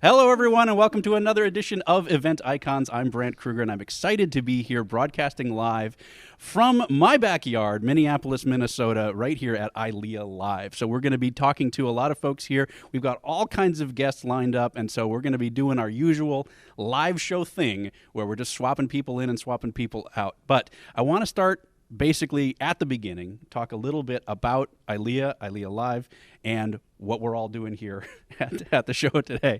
Hello, everyone, and welcome to another edition of Event Icons. I'm Brant Kruger, and I'm excited to be here broadcasting live from my backyard, Minneapolis, Minnesota, right here at Ilia Live. So we're going to be talking to a lot of folks here. We've got all kinds of guests lined up, and so we're going to be doing our usual live show thing where we're just swapping people in and swapping people out. But I want to start basically at the beginning, talk a little bit about Ilia Live, and what we're all doing here at the show today.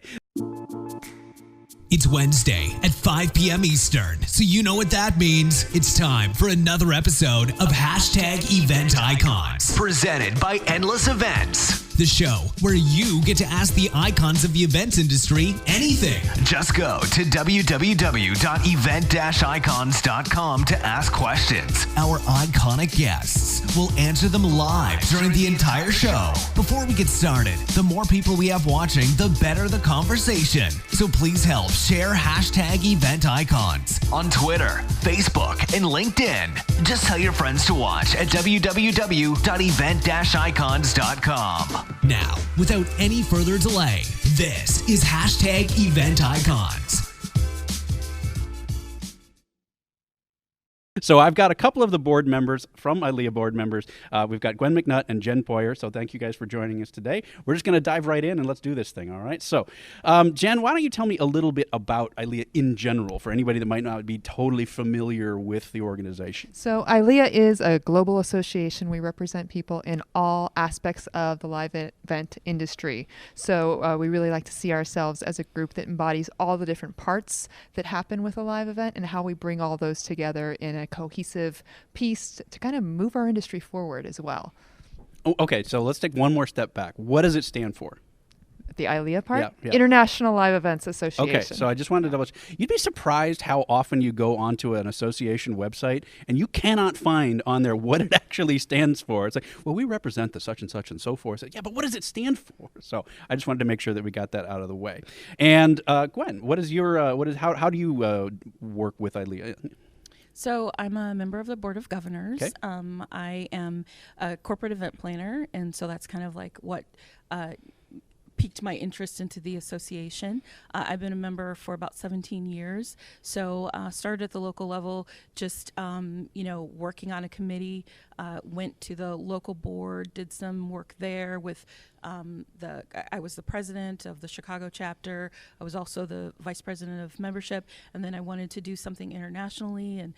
It's Wednesday at 5 p.m. Eastern, so you know what that means. It's time for another episode of #Event Icons. Presented by Endless Events. The show where you get to ask the icons of the events industry anything. Just go to www.event-icons.com to ask questions. Our iconic guests will answer them live during the entire show. Before we get started, the more people we have watching, the better the conversation. So please help share #Event Icons on Twitter, Facebook, and LinkedIn. Just tell your friends to watch at www.event-icons.com. Now, without any further delay, this is #Event Icons. So I've got a couple of the board members from Ilia board members. We've got Gwen McNutt and Jen Poyer. So thank you guys for joining us today. We're just going to dive right in and let's do this thing. All right. So Jen, why don't you tell me a little bit about Ilia in general for anybody that might not be totally familiar with the organization? So ILEA is a global association. We represent people in all aspects of the live event industry. So we really like to see ourselves as a group that embodies all the different parts that happen with a live event and how we bring all those together in a cohesive piece to kind of move our industry forward as well. Oh, okay, so let's take one more step back. What does it stand for? The ILEA part? Yeah. International Live Events Association. Okay, so I just wanted to double check. You'd be surprised how often you go onto an association website and you cannot find on there what it actually stands for. It's like, well, we represent the such and so forth. Yeah, but what does it stand for? So I just wanted to make sure that we got that out of the way. And Gwen, what is your how do you work with ILEA? So I'm a member of the Board of Governors. Okay. I am a corporate event planner, and so that's kind of like what piqued my interest into the association. I've been a member for about 17 years. So started at the local level, just working on a committee, went to the local board, did some work there with I was the president of the Chicago chapter. I was also the vice president of membership. And then I wanted to do something internationally and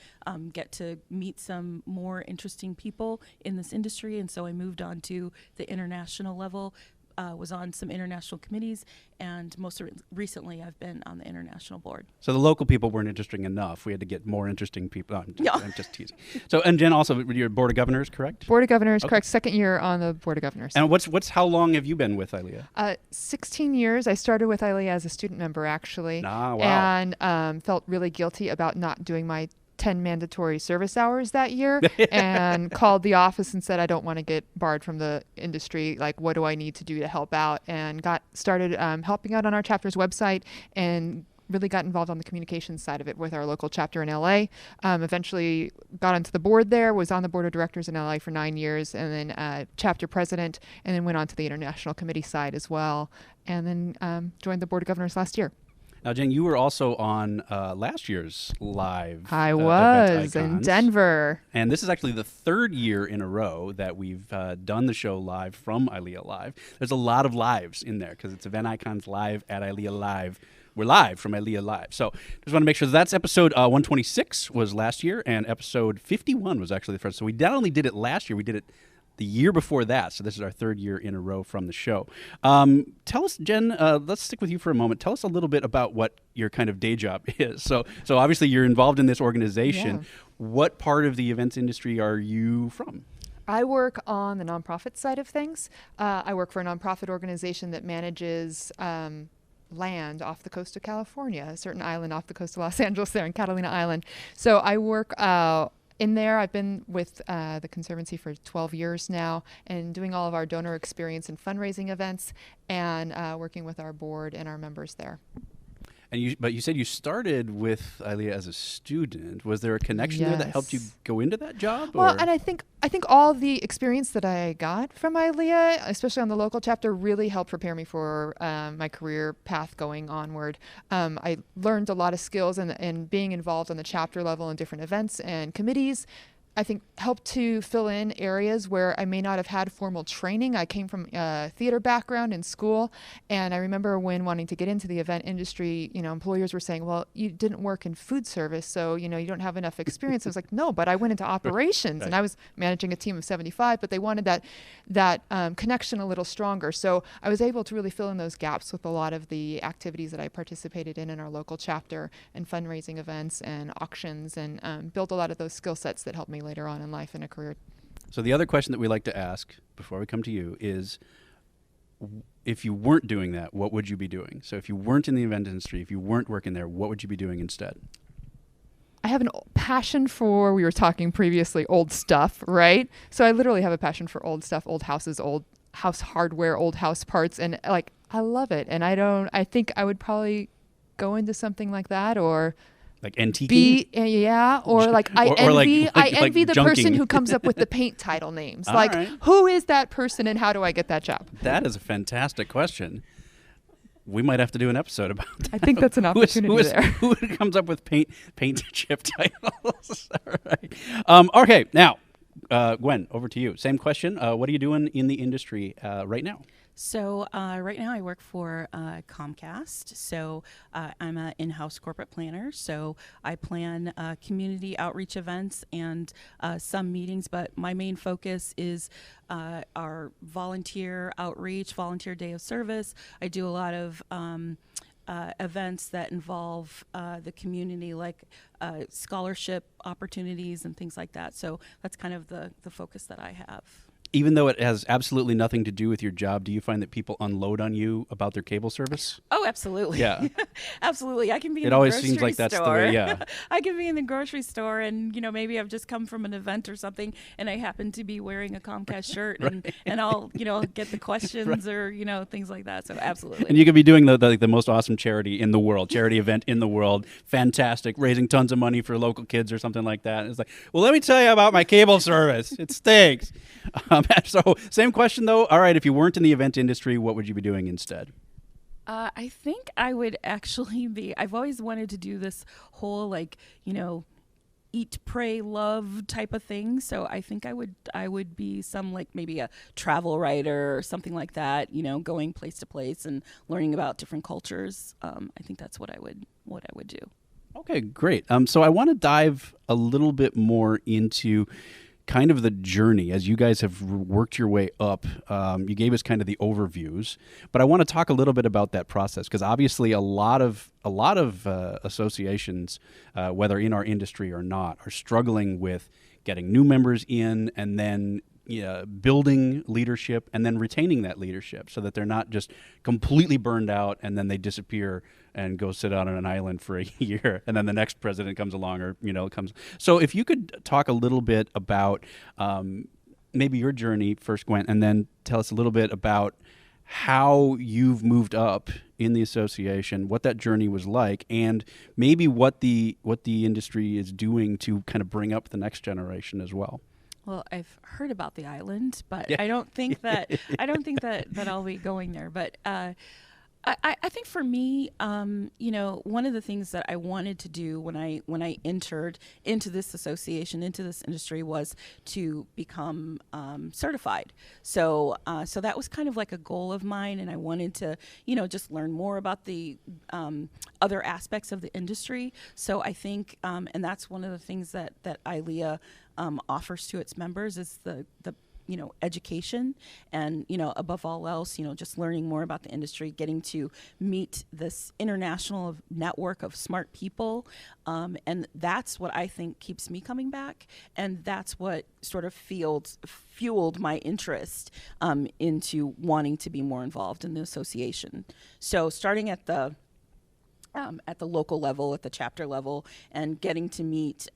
get to meet some more interesting people in this industry. And so I moved on to the international level. Was on some international committees, and most recently I've been on the international board. So the local people weren't interesting enough. We had to get more interesting people. I'm just teasing. So, and Jen, also, your Board of Governors, correct? Board of Governors, correct. Second year on the Board of Governors. And how long have you been with ILEA? 16 years. I started with ILEA as a student member, actually. Ah, wow. And felt really guilty about not doing my 10 mandatory service hours that year and called the office and said, I don't want to get barred from the industry. Like, what do I need to do to help out? And got started helping out on our chapter's website and really got involved on the communications side of it with our local chapter in LA. Eventually got onto the board there, was on the board of directors in LA for 9 years, and then chapter president, and then went on to the international committee side as well, and then joined the Board of Governors last year. Now, Jen, you were also on last year's live I Event was in Icons. Denver. And this is actually the third year in a row that we've done the show live from ILEA Live. There's a lot of lives in there because it's Event Icons Live at ILEA Live. We're live from ILEA Live. So just want to make sure that's episode 126 was last year, and episode 51 was actually the first. So we not only did it last year, we did it the year before that. So this is our third year in a row from the show. Tell us, Jen, let's stick with you for a moment. Tell us a little bit about what your kind of day job is. So obviously you're involved in this organization. Yeah. What part of the events industry are you from? I work on the nonprofit side of things. I work for a nonprofit organization that manages land off the coast of California, a certain island off the coast of Los Angeles there in Catalina Island. So I work in there. I've been with the Conservancy for 12 years now and doing all of our donor experience and fundraising events and working with our board and our members there. But you said you started with Ilia as a student. Was there a connection there that helped you Yes. go into that job? Well, or? and I think all the experience that I got from ILEA, especially on the local chapter, really helped prepare me for my career path going onward. I learned a lot of skills, and being involved on the chapter level in different events and committees, I think helped to fill in areas where I may not have had formal training. I came from a theater background in school, and I remember when wanting to get into the event industry, employers were saying, well, you didn't work in food service, so, you don't have enough experience. I was like, no, but I went into operations, and I was managing a team of 75, but they wanted that connection a little stronger. So I was able to really fill in those gaps with a lot of the activities that I participated in our local chapter, and fundraising events and auctions, and built a lot of those skill sets that helped me later on in life and a career. So the other question that we like to ask before we come to you is, if you weren't doing that, what would you be doing? So if you weren't in the event industry, if you weren't working there, what would you be doing instead? I have passion for, we were talking previously, old stuff, right? So I literally have a passion for old stuff, old houses, old house hardware, old house parts, and I love it. And I think I would probably go into something like that, or like antiquing? Or like I envy the person junking. who comes up with the paint title names. All Like, right. who is that person and how do I get that job? That is a fantastic question. We might have to do an episode about that. I think that's an opportunity there. Who comes up with paint chip titles? All right. Okay, now, Gwen, over to you. Same question. What are you doing in the industry right now? So right now I work for Comcast. So I'm an in-house corporate planner. So I plan community outreach events and some meetings, but my main focus is our volunteer outreach, volunteer day of service. I do a lot of events that involve the community, like scholarship opportunities and things like that. So that's kind of the focus that I have. Even though it has absolutely nothing to do with your job, do you find that people unload on you about their cable service? Oh, absolutely. Yeah. Absolutely. I can be in It the always grocery seems like that's the store. way, yeah. I can be in the grocery store and, maybe I've just come from an event or something and I happen to be wearing a Comcast shirt and I'll, get the questions or, things like that. So absolutely. And you could be doing the most awesome charity in the world, charity event in the world, fantastic, raising tons of money for local kids or something like that. And it's like, well, let me tell you about my cable service. It stinks. So same question, though. All right, if you weren't in the event industry, what would you be doing instead? I think I would actually I've always wanted to do this whole, eat, pray, love type of thing. So I think I would be maybe a travel writer or something like that, going place to place and learning about different cultures. I think that's what I would do. Okay, great. So I want to dive a little bit more into kind of the journey as you guys have worked your way up. You gave us kind of the overviews, but I want to talk a little bit about that process, because obviously a lot of associations, whether in our industry or not, are struggling with getting new members in and then building leadership and then retaining that leadership so that they're not just completely burned out and then they disappear and go sit out on an island for a year and then the next president comes along or comes. So if you could talk a little bit about maybe your journey first, Gwen, and then tell us a little bit about how you've moved up in the association, what that journey was like, and maybe what the industry is doing to kind of bring up the next generation as well. Well, I've heard about the island, but Yeah. I don't think that I'll be going there. But I think for me, one of the things that I wanted to do when I entered into this association, into this industry, was to become certified. So that was kind of like a goal of mine, and I wanted to, just learn more about the other aspects of the industry. So I think, and that's one of the things that ILEA offers to its members is the education and, above all else, just learning more about the industry, getting to meet this international network of smart people. And that's what I think keeps me coming back. And that's what sort of fueled my interest into wanting to be more involved in the association. So starting at the local level, at the chapter level, and getting to meet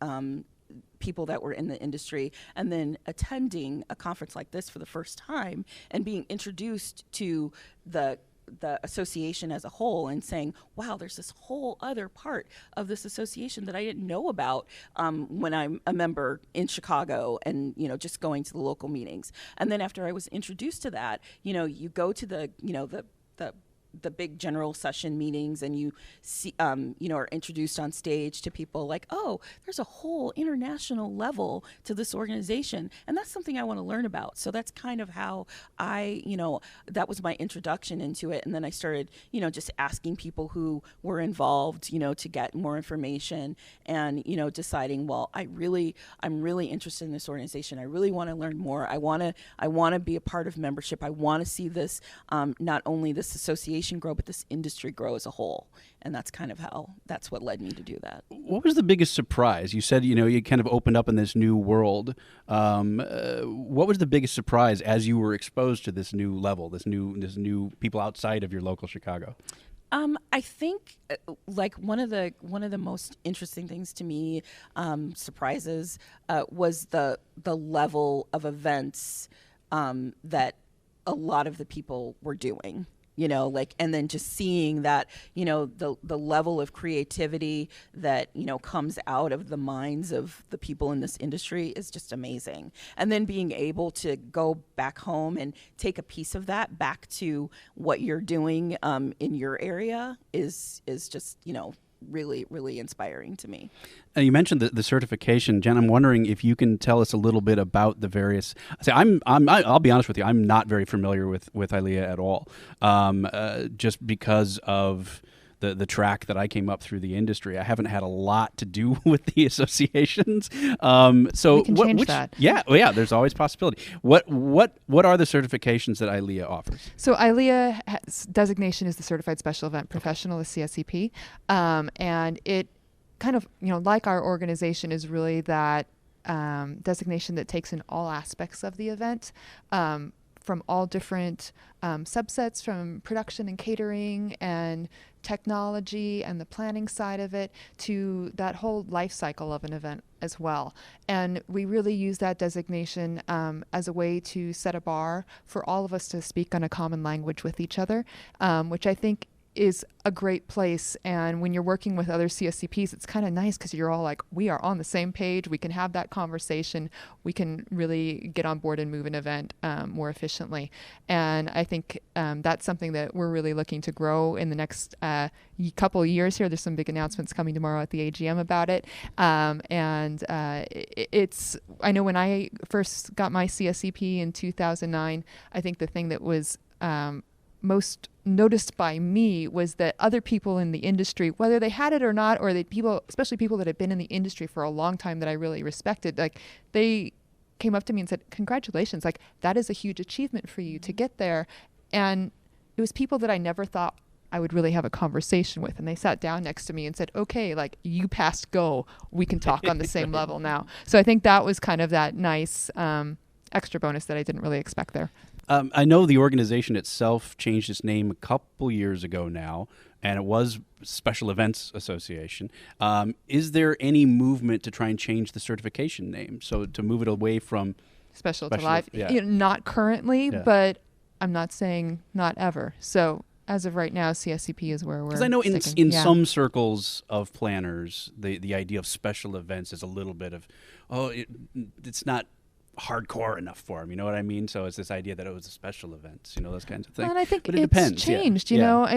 people that were in the industry, and then attending a conference like this for the first time and being introduced to the the association as a whole and saying, wow, there's this whole other part of this association that I didn't know about when I'm a member in Chicago and, just going to the local meetings. And then after I was introduced to that, you go to the big general session meetings and you see, are introduced on stage to people like, oh, there's a whole international level to this organization. And that's something I want to learn about. So that's kind of how that was my introduction into it. And then I started, just asking people who were involved, to get more information and, deciding, well, I'm really interested in this organization. I really want to learn more. I want to be a part of membership. I want to see this, not only this association grow, but this industry grow as a whole. And that's what led me to do that. What was the biggest surprise? You said, you kind of opened up in this new world. What was the biggest surprise as you were exposed to this new level, this new people outside of your local Chicago? I think like one of the most interesting things to me, surprises, was the level of events that a lot of the people were doing. And then just seeing that, the level of creativity that, comes out of the minds of the people in this industry is just amazing. And then being able to go back home and take a piece of that back to what you're doing in your area is just, really, really inspiring to me. You mentioned the certification, Jen. I'm wondering if you can tell us a little bit about the various. I'll be honest with you. I'm not very familiar with Ilia at all, just because of the track that I came up through the industry. I haven't had a lot to do with the associations. So we can change that. Yeah, well, yeah. There's always possibility. What are the certifications that Ilia offers? So ILEA designation is the Certified Special Event Professional, the CSEP, and it kind of, like our organization, is really that designation that takes in all aspects of the event. From all different subsets, from production and catering and technology and the planning side of it, to that whole life cycle of an event as well. And we really use that designation as a way to set a bar for all of us to speak on a common language with each other, which I think is a great place. And when you're working with other CSCPs, it's kind of nice because you're all like, we are on the same page. We can have that conversation. We can really get on board and move an event more efficiently. And I think that's something that we're really looking to grow in the next couple of years here. There's some big announcements coming tomorrow at the AGM about it. It's, I know when I first got my CSCP in 2009, I think the thing that was most noticed by me was that other people in the industry, whether they had it or not, or especially people that had been in the industry for a long time that I really respected, like they came up to me and said, congratulations, like that is a huge achievement for you to get there. And it was people that I never thought I would really have a conversation with. And they sat down next to me and said, okay, like you passed go, we can talk on the same level now. So I think that was kind of that nice extra bonus that I didn't really expect there. I know the organization itself changed its name a couple years ago now, and it was Special Events Association. Is there any movement to try and change the certification name, so to move it away from special to live? Yeah. Not currently, Yeah. but I'm not saying not ever. So as of right now, CSCP is where we're Because I know in sticking. some circles of planners, the idea of special events is a little bit of, it's not hardcore enough for them, you know what I mean? So it's this idea that it was a special event, those kinds of things. And I think but it's depends. changed, yeah. you know. I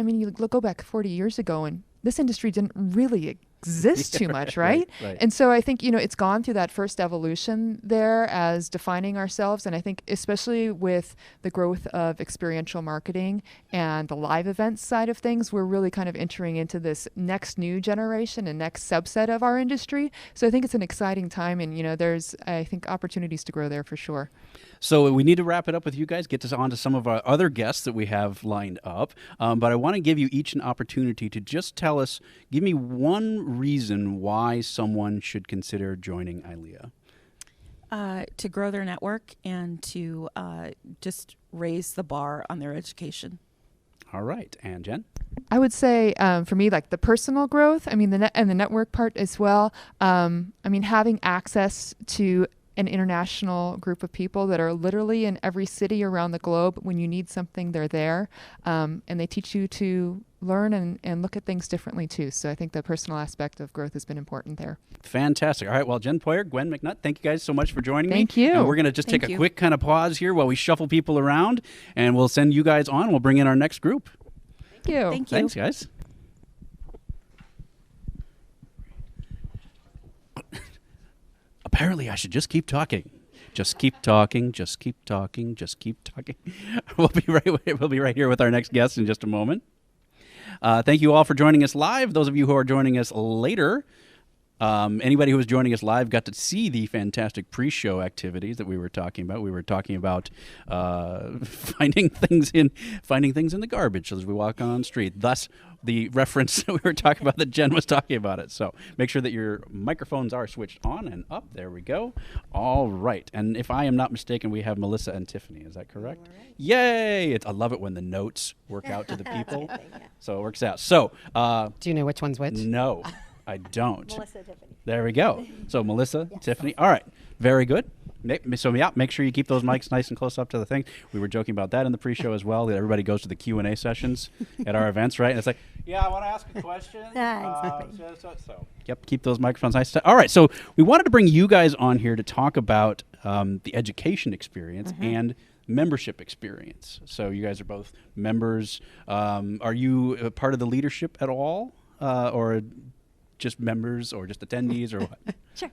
mean, you go back 40 years ago, and this industry didn't really exist too much, right? Right. And so I think, it's gone through that first evolution there as defining ourselves. And I think especially with the growth of experiential marketing and the live events side of things, we're really kind of entering into this next new generation and next subset of our industry. So I think it's an exciting time, and, there's, I think, opportunities to grow there for sure. So we need to wrap it up with you guys, get on to some of our other guests that we have lined up. But I want to give you each an opportunity to just give me one reason why someone should consider joining Ilia. To grow their network and to just raise the bar on their education. All right. And Jen? I would say for me, like the personal growth, I mean, the network part as well. I mean, having access to an international group of people that are literally in every city around the globe. When you need something, they're there. And they teach you to learn and look at things differently too. So I think the personal aspect of growth has been important there. Fantastic. All right. Well, Jen Poyer, Gwen McNutt, thank you guys so much for joining me. Thank you. And we're going to just take a quick kind of pause here while we shuffle people around, and we'll send you guys on. We'll bring in our next group. Thank you. Thank you. Thanks, guys. Apparently, I should just keep talking. Just keep talking. Just keep talking. Just keep talking. We'll be right here with our next guest in just a moment. Thank you all for joining us live. Those of you who are joining us later, anybody who was joining us live got to see the fantastic pre-show activities that we were talking about. We were talking about finding things in the garbage as we walk on the street. Thus, the reference that we were talking about, that Jen was talking about it. So make sure that your microphones are switched on and up. There we go. All right. And if I am not mistaken, we have Melissa and Tiffany. Is that correct? Right. Yay! I love it when the notes work out to the people. So it works out. So do you know which one's which? No, I don't. Melissa, Tiffany. There we go. So Melissa, Yes. Tiffany. All right. Very good. So yeah, make sure you keep those mics nice and close up to the thing. We were joking about that in the pre-show as well. That everybody goes to the Q&A sessions at our events, right? And it's like, yeah, I want to ask a question. So yep, keep those microphones nice. All right. So we wanted to bring you guys on here to talk about the education experience and membership experience. So you guys are both members. Are you a part of the leadership at all, or just members, or just attendees, or what? Sure.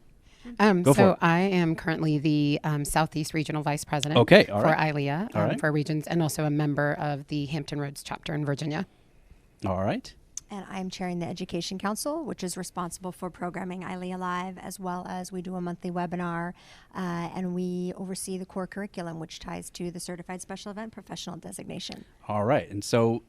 So I am currently the Southeast Regional Vice President Okay, for all right. ILEA for regions, and also a member of the Hampton Roads chapter in Virginia. All right. And I'm chairing the Education Council, which is responsible for programming ILEA Live, as well as we do a monthly webinar, and we oversee the core curriculum, which ties to the Certified Special Event Professional designation. All right. And so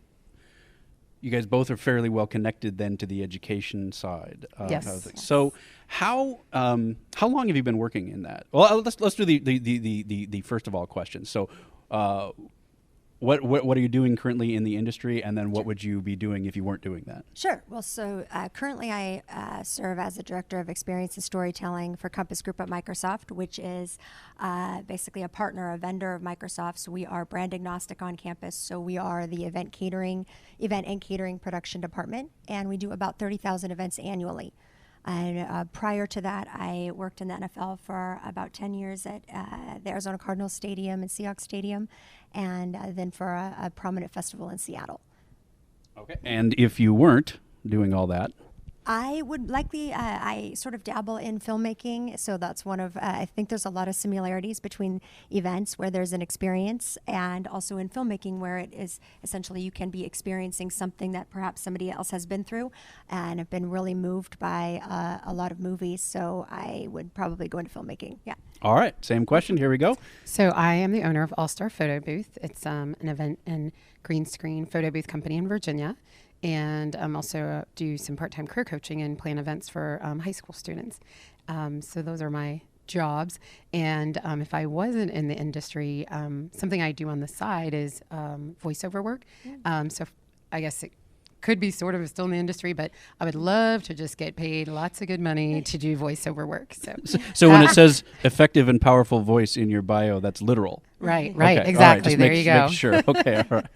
you guys both are fairly well connected then to the education side. Yes. Of things. So how long have you been working in that? Well, let's do the first of all questions. So what are you doing currently in the industry, and then what would you be doing if you weren't doing that? Sure. Well, so currently I serve as the Director of Experience and Storytelling for Compass Group at Microsoft, which is basically a partner, a vendor of Microsoft. So we are brand agnostic on campus. So we are the event and catering production department, and we do about 30,000 events annually. And prior to that, I worked in the NFL for about 10 years at the Arizona Cardinals Stadium and Seahawks Stadium, and then for a prominent festival in Seattle. Okay. And if you weren't doing all that? I would likely, I sort of dabble in filmmaking, so that's one of, I think there's a lot of similarities between events where there's an experience, and also in filmmaking where it is essentially you can be experiencing something that perhaps somebody else has been through, and have been really moved by a lot of movies, so I would probably go into filmmaking, yeah. All right, same question, here we go. So I am the owner of All Star Photo Booth. It's an event and green screen photo booth company in Virginia. And also do some part-time career coaching and plan events for high school students. So those are my jobs. And if I wasn't in the industry, something I do on the side is voiceover work. So I guess it could be sort of still in the industry, but I would love to just get paid lots of good money to do voiceover work. So when it says effective and powerful voice in your bio, that's literal. Right, Okay, exactly. All right, there you go. Make sure. Okay, all right.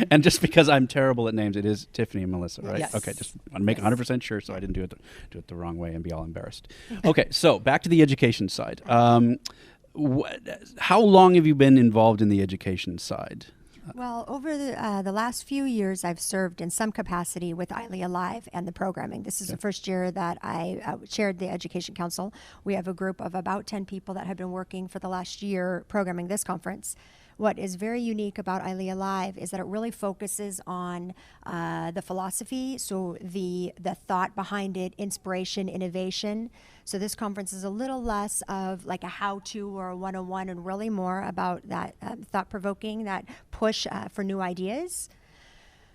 And just because I'm terrible at names, it is Tiffany and Melissa, right? Yes. Okay, just want to make 100% sure so I didn't do it the wrong way and be all embarrassed. Okay, so back to the education side. How long have you been involved in the education side? Well, over the last few years, I've served in some capacity with ILEA Live and the programming. This is the first year that I chaired the Education Council. We have a group of about 10 people that have been working for the last year programming this conference. What is very unique about ILEA Live is that it really focuses on the philosophy, so the thought behind it, inspiration, innovation. So this conference is a little less of like a how-to or a 101 and really more about that thought-provoking, that push for new ideas.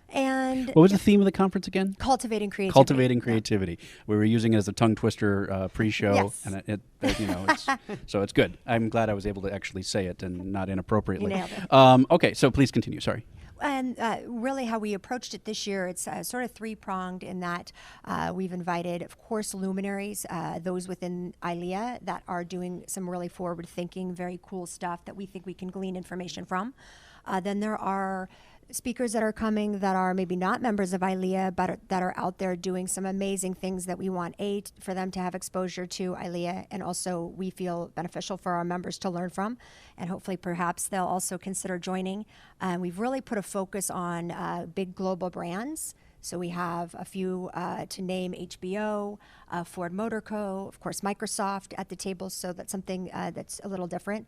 And what was the theme of the conference again? Cultivating Creativity. Cultivating Creativity. Yeah. We were using it as a tongue twister pre-show, yes. and so it's good. I'm glad I was able to actually say it and not inappropriately. You nailed it. Okay, so please continue. Sorry. And really how we approached it this year, it's sort of three-pronged in that we've invited, of course, luminaries, those within ILEA that are doing some really forward-thinking, very cool stuff that we think we can glean information from. Then there are speakers that are coming that are maybe not members of ILEA, but that are out there doing some amazing things that we want, for them to have exposure to ILEA, and also we feel beneficial for our members to learn from, and hopefully perhaps they'll also consider joining. We've really put a focus on big global brands. So we have a few to name: HBO, Ford Motor Co., of course, Microsoft at the table, so that's something that's a little different.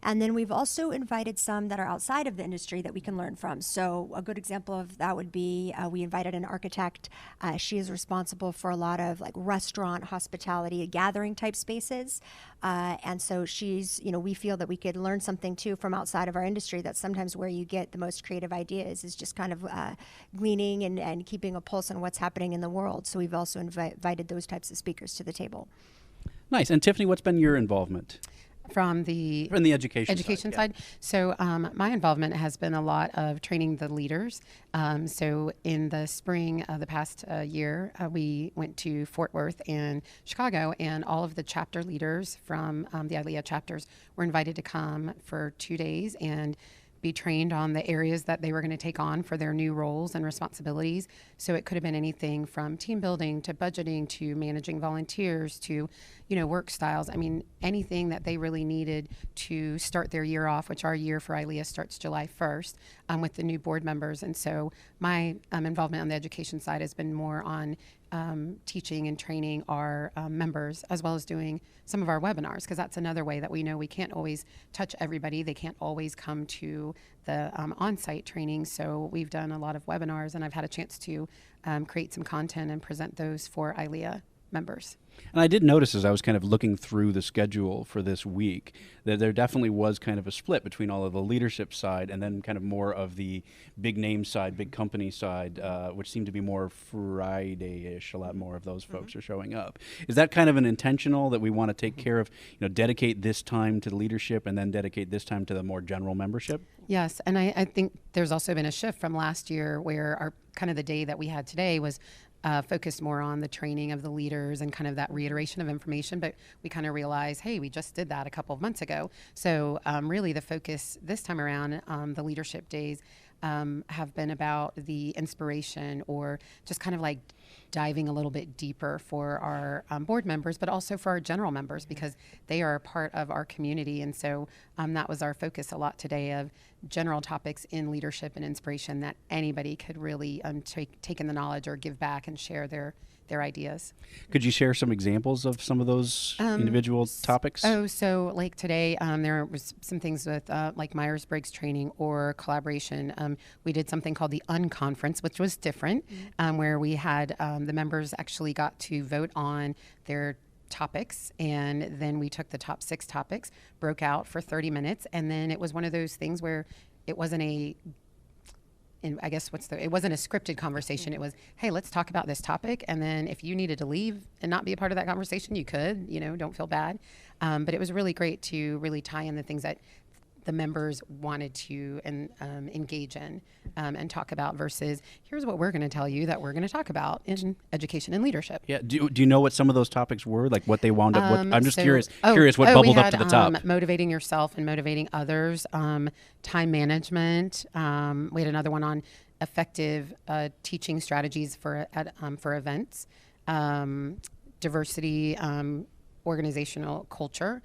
And then we've also invited some that are outside of the industry that we can learn from. So a good example of that would be we invited an architect. She is responsible for a lot of like restaurant, hospitality, gathering type spaces. And so she's, we feel that we could learn something too from outside of our industry. That's sometimes where you get the most creative ideas, is just kind of gleaning and keeping a pulse on what's happening in the world. So we've also invited those types of speakers to the table. Nice. And Tiffany, what's been your involvement? From the education side. So my involvement has been a lot of training the leaders. So in the spring of the past year, we went to Fort Worth and Chicago, and all of the chapter leaders from the ILEA chapters were invited to come for 2 days and be trained on the areas that they were going to take on for their new roles and responsibilities. So it could have been anything from team building to budgeting to managing volunteers to, work styles. I mean, anything that they really needed to start their year off, which our year for ILEA starts July 1st with the new board members. And so my involvement on the education side has been more on teaching and training our members, as well as doing some of our webinars, because that's another way that we know we can't always touch everybody. They can't always come to the on-site training. So we've done a lot of webinars, and I've had a chance to create some content and present those for ILEA members. And I did notice as I was kind of looking through the schedule for this week that there definitely was kind of a split between all of the leadership side and then kind of more of the big name side, big company side, which seemed to be more Friday-ish. A lot more of those folks are showing up. Is that kind of an intentional that we want to take care of, dedicate this time to the leadership and then dedicate this time to the more general membership? Yes, and I think there's also been a shift from last year where our kind of the day that we had today was focused more on the training of the leaders and kind of that reiteration of information, but we kind of realized, hey, we just did that a couple of months ago. So really the focus this time around, the leadership days, have been about the inspiration, or just kind of like diving a little bit deeper for our board members, but also for our general members, because they are a part of our community. And so that was our focus a lot today, of general topics in leadership and inspiration that anybody could really take in the knowledge or give back and share their ideas. Could you share some examples of some of those individual topics? So like today, there was some things with like Myers-Briggs training or collaboration. We did something called the Unconference, which was different, where we had the members actually got to vote on their topics, and then we took the top 6 topics, broke out for 30 minutes, and then it was one of those things where it wasn't it wasn't a scripted conversation. It was, hey, let's talk about this topic. And then if you needed to leave and not be a part of that conversation, you could, don't feel bad. But it was really great to really tie in the things that the members wanted to engage in and talk about, versus here's what we're going to tell you that we're going to talk about in education and leadership. Yeah. Do you know what some of those topics were? Like what they wound up? I'm just curious what bubbled up to the top. Motivating yourself and motivating others. Time management. We had another one on effective teaching strategies for events. Diversity, organizational culture.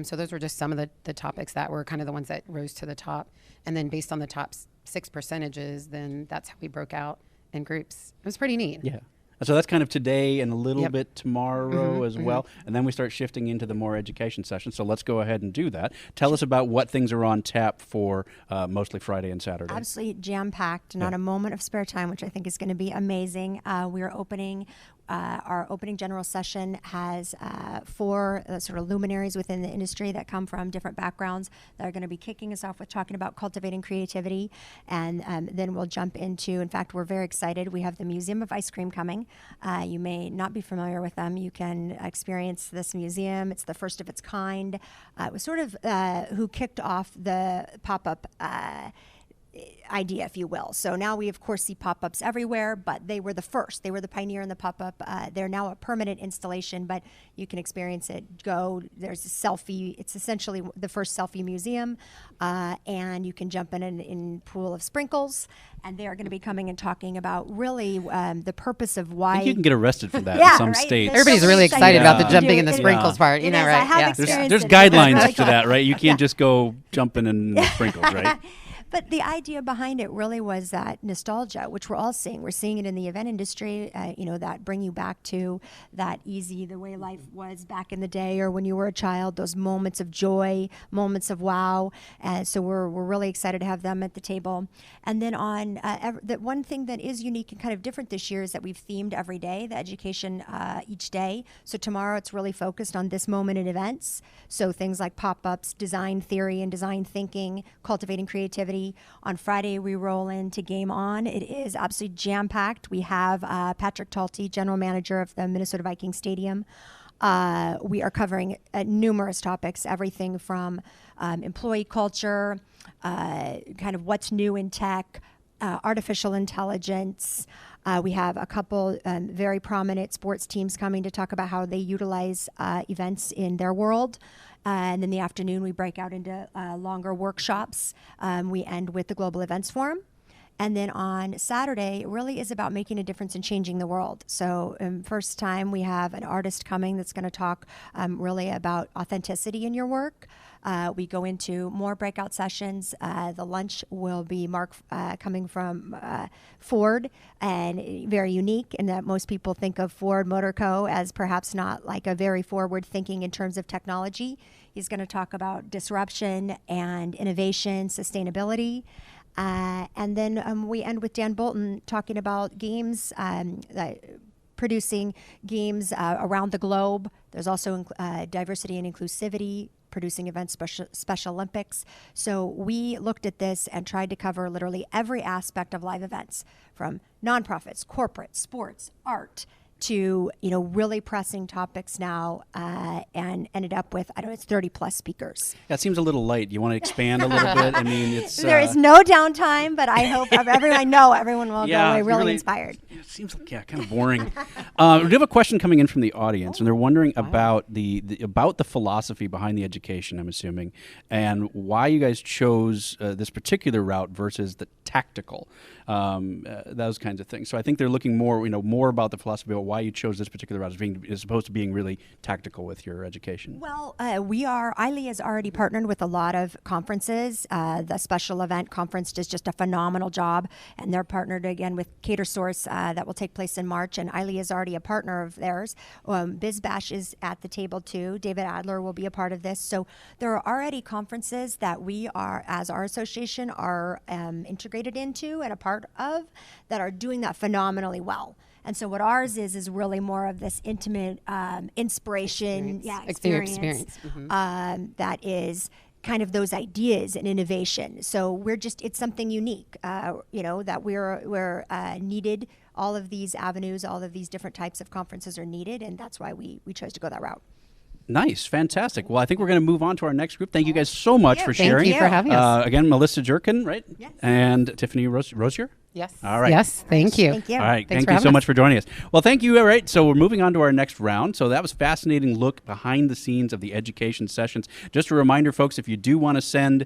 So those were just some of the topics that were kind of the ones that rose to the top. And then based on the top 6 percentages, then that's how we broke out in groups. It was pretty neat. Yeah. So that's kind of today and a little bit tomorrow as well. And then we start shifting into the more education sessions. So let's go ahead and do that. Tell us about what things are on tap for mostly Friday and Saturday. Absolutely jam-packed, not a moment of spare time, which I think is going to be amazing. We are opening our opening general session has 4 sort of luminaries within the industry that come from different backgrounds that are going to be kicking us off with talking about cultivating creativity. And then we'll jump into, in fact, we're very excited. We have the Museum of Ice Cream coming. You may not be familiar with them. You can experience this museum. It's the first of its kind. It was sort of who kicked off the pop-up idea, if you will. So now we, of course, see pop-ups everywhere, but they were the first. They were the pioneer in the pop-up. They're now a permanent installation, but you can experience it. There's a selfie. It's essentially the first selfie museum, and you can jump in pool of sprinkles, and they are going to be coming and talking about really the purpose of why. I think you can get arrested for that Yeah, in some right? states. Everybody's really excited about the Yeah. jumping in the It- sprinkles part, it right? is. I have Yeah. experienced There's it. guidelines It's really to that, right? You can't just go jumping in the sprinkles, right? But the idea behind it really was that nostalgia, which we're all seeing. We're seeing it in the event industry, that bring you back to that the way life was back in the day or when you were a child, those moments of joy, moments of wow. And so we're really excited to have them at the table. And then the one thing that is unique and kind of different this year is that we've themed every day, the education each day. So tomorrow it's really focused on this moment in events. So things like pop-ups, design theory and design thinking, cultivating creativity. On Friday, we roll into Game On. It is absolutely jam-packed. We have Patrick Talty, general manager of the Minnesota Vikings Stadium. We are covering numerous topics, everything from employee culture, kind of what's new in tech, artificial intelligence. We have a couple very prominent sports teams coming to talk about how they utilize events in their world. And in the afternoon, we break out into longer workshops. We end with the Global Events Forum. And then on Saturday, it really is about making a difference and changing the world. So first time we have an artist coming that's going to talk really about authenticity in your work. We go into more breakout sessions. The lunch will be Mark coming from Ford, and very unique in that most people think of Ford Motor Co. as perhaps not like a very forward thinking in terms of technology. He's going to talk about disruption and innovation, sustainability. And then we end with Dan Bolton talking about games, producing games around the globe. There's also diversity and inclusivity, producing events, Special Olympics. So we looked at this and tried to cover literally every aspect of live events, from nonprofits, corporate, sports, art, to really pressing topics now, and ended up with it's 30 plus speakers. That seems a little light. You want to expand a little bit? I mean, it's There is no downtime, but I hope everyone will go away really inspired. It seems like kind of boring. We do have a question coming in from the audience, and they're wondering about the philosophy behind the education, I'm assuming, and why you guys chose this particular route versus the tactical, those kinds of things. So I think they're looking more about the philosophy about why you chose this particular route as opposed to being really tactical with your education. Well, ILEA has already partnered with a lot of conferences. The special event conference does just a phenomenal job, and they're partnered again with CaterSource that will take place in March, and ILEA is already a partner of theirs. BizBash is at the table too. David Adler will be a part of this. So there are already conferences that we are, as our association, are integrated into and a part of that are doing that phenomenally well. And so what ours is really more of this intimate inspiration, experience. Mm-hmm. That is kind of those ideas and innovation. So it's something unique, that we're needed. All of these avenues, all of these different types of conferences are needed, and that's why we chose to go that route. Nice, fantastic. Well, I think we're going to move on to our next group. Thank you guys so much for sharing. Thank you for having us. Again, Melissa Jerkin, right? Yes. And Tiffany Rosier? Yes. All right. Yes, thank you. Thank you. All right. Thanks Thank for you so having much us. for joining us. Well, thank you. All right. So we're moving on to our next round. So that was a fascinating look behind the scenes of the education sessions. Just a reminder, folks, if you do want to send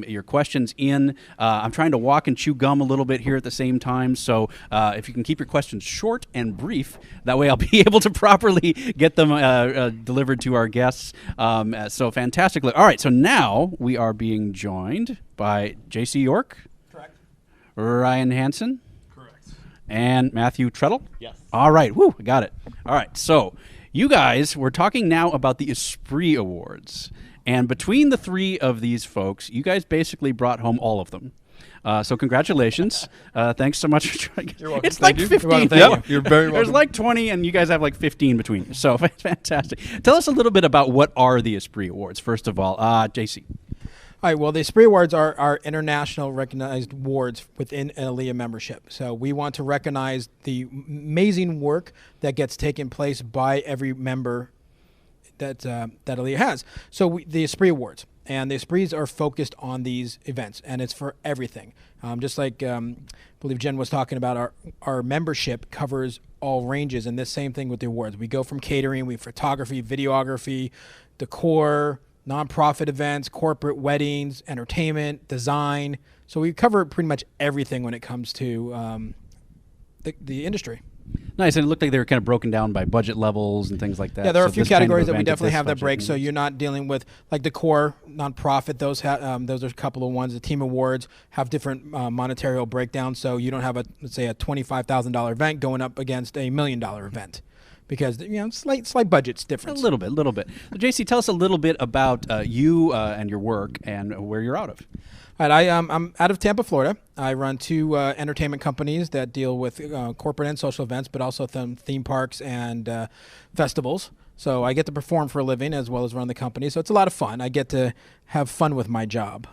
your questions in, I'm trying to walk and chew gum a little bit here at the same time. So if you can keep your questions short and brief, that way I'll be able to properly get them delivered to our guests. So fantastically. All right. So now we are being joined by J.C. York. Correct. Ryan Hansen. And Matthew Treadle? Yes. All right. Woo, I got it. All right. So you guys, we're talking now about the Esprit Awards. And between the three of these folks, you guys basically brought home all of them. So congratulations. Thanks so much for trying. You're welcome. It's Thank like you. 15. You're welcome. Thank you. You're very There's welcome. like 20, and you guys have like 15 between you. So fantastic. Tell us a little bit about what are the Esprit Awards, first of all. JC. All right, well, the Esprit Awards are our international recognized awards within an ILEA membership. So we want to recognize the amazing work that gets taken place by every member that ILEA has. So the Esprit Awards. And the Esprits are focused on these events, and it's for everything. Just like I believe Jen was talking about, our membership covers all ranges, and the same thing with the awards. We go from catering, we have photography, videography, decor, nonprofit events, corporate weddings, entertainment, design. So we cover pretty much everything when it comes to the industry. Nice, and it looked like they were kind of broken down by budget levels and things like that. Yeah, there are So a few this kind of categories that we event at definitely this have that budget break. So and- you're not dealing with like decor, nonprofit. Those are a couple of ones. The team awards have different monetary breakdowns. So you don't have let's say a $25,000 event going up against a $1 million event, because slight budget's difference. A little bit. So JC, tell us a little bit about you and your work and where you're out of. All right, I'm out of Tampa, Florida. I run two entertainment companies that deal with corporate and social events, but also theme parks and festivals. So I get to perform for a living as well as run the company. So it's a lot of fun. I get to have fun with my job.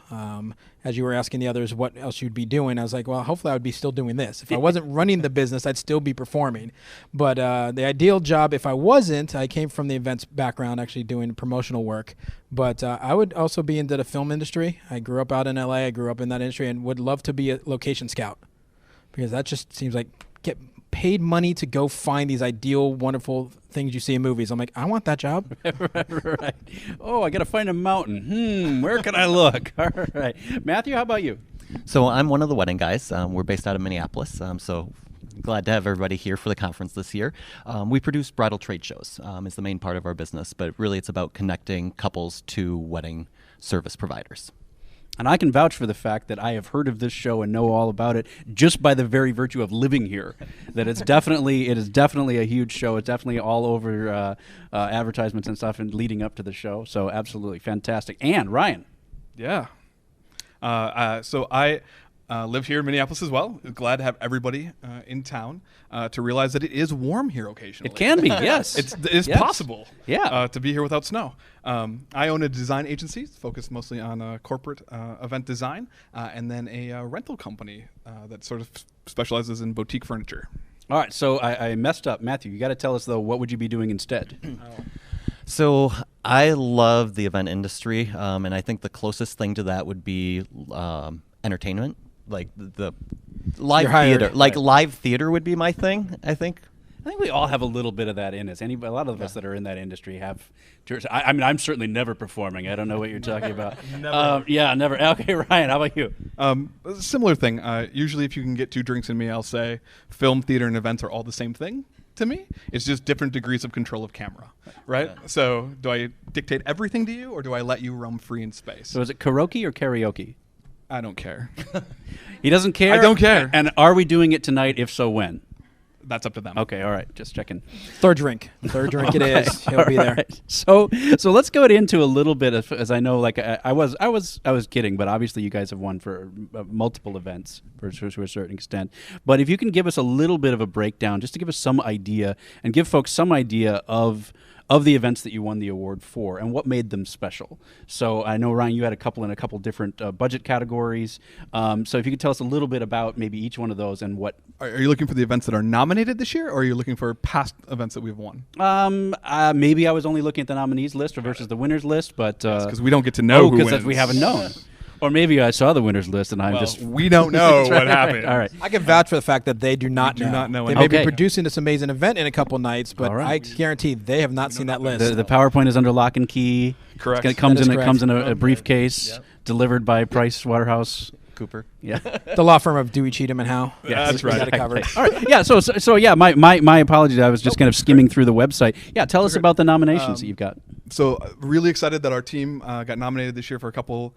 As you were asking the others what else you'd be doing, I was like, well, hopefully I would be still doing this. If I wasn't running the business, I'd still be performing. But the ideal job, if I wasn't, I came from the events background, actually doing promotional work. But I would also be into the film industry. I grew up out in LA. I grew up in that industry and would love to be a location scout, because that just seems like get paid money to go find these ideal, wonderful things you see in movies. I'm like, I want that job. Right. Oh, I got to find a mountain. Where can I look? All right. Matthew, how about you? So I'm one of the wedding guys. We're based out of Minneapolis. So glad to have everybody here for the conference this year. We produce bridal trade shows is the main part of our business, but really it's about connecting couples to wedding service providers. And I can vouch for the fact that I have heard of this show and know all about it just by the very virtue of living here. That it is definitely a huge show. It's definitely all over advertisements and stuff and leading up to the show. So absolutely fantastic. And Ryan. Yeah. So I live here in Minneapolis as well. Glad to have everybody in town to realize that it is warm here occasionally. It can be, yes. It's Yes. possible Yeah. to be here without snow. I own a design agency focused mostly on corporate event design, and then a rental company that sort of specializes in boutique furniture. All right, so I messed up. Matthew, you got to tell us, though, what would you be doing instead? So I love the event industry, and I think the closest thing to that would be entertainment, like the live You're hired. theater. Like live theater would be my thing, I think. I think we all have a little bit of that in us. A lot of us that are in that industry have. I mean, I'm certainly never performing. I don't know what you're talking about. Never. Yeah, never. Okay, Ryan, how about you? Similar thing. Usually, if you can get 2 drinks in me, I'll say film, theater, and events are all the same thing to me. It's just different degrees of control of camera, right? Yeah. So do I dictate everything to you, or do I let you roam free in space? So is it karaoke or karaoke? I don't care. He doesn't care? I don't care. And are we doing it tonight? If so, when? That's up to them. Okay, all right, just checking. Third drink it is. He'll be there. Right. So let's go into a little bit of, as I know, like I was kidding, but obviously you guys have won for multiple events to a certain extent. But if you can give us a little bit of a breakdown, just to give us some idea and give folks some idea of the events that you won the award for and what made them special. So I know, Ryan, you had a couple different budget categories. So if you could tell us a little bit about maybe each one of those and what. Are you looking for the events that are nominated this year, or are you looking for past events that we've won? Maybe I was only looking at the nominees list versus the winners list, but Because we don't get to know who wins. because we haven't known. Or maybe I saw the winners list and I'm Well, just. we don't know That's what right. happened. All right. I can vouch for the fact that they do not do not know They anything. may Okay. be producing this amazing event in a couple nights, but All right. I guarantee they have not seen that list. The PowerPoint is under lock and key. Correct. It comes That is in. It comes in correct. a briefcase, delivered by Price Waterhouse. Cooper. Yeah. The law firm of Dewey, Cheatham, and Howe. Yeah, that's We right. got it covered. All right. Yeah. So yeah. My apologies. I was just kind of skimming through the website. Yeah. Tell us about the nominations that you've got. So really excited that our team got nominated this year for a couple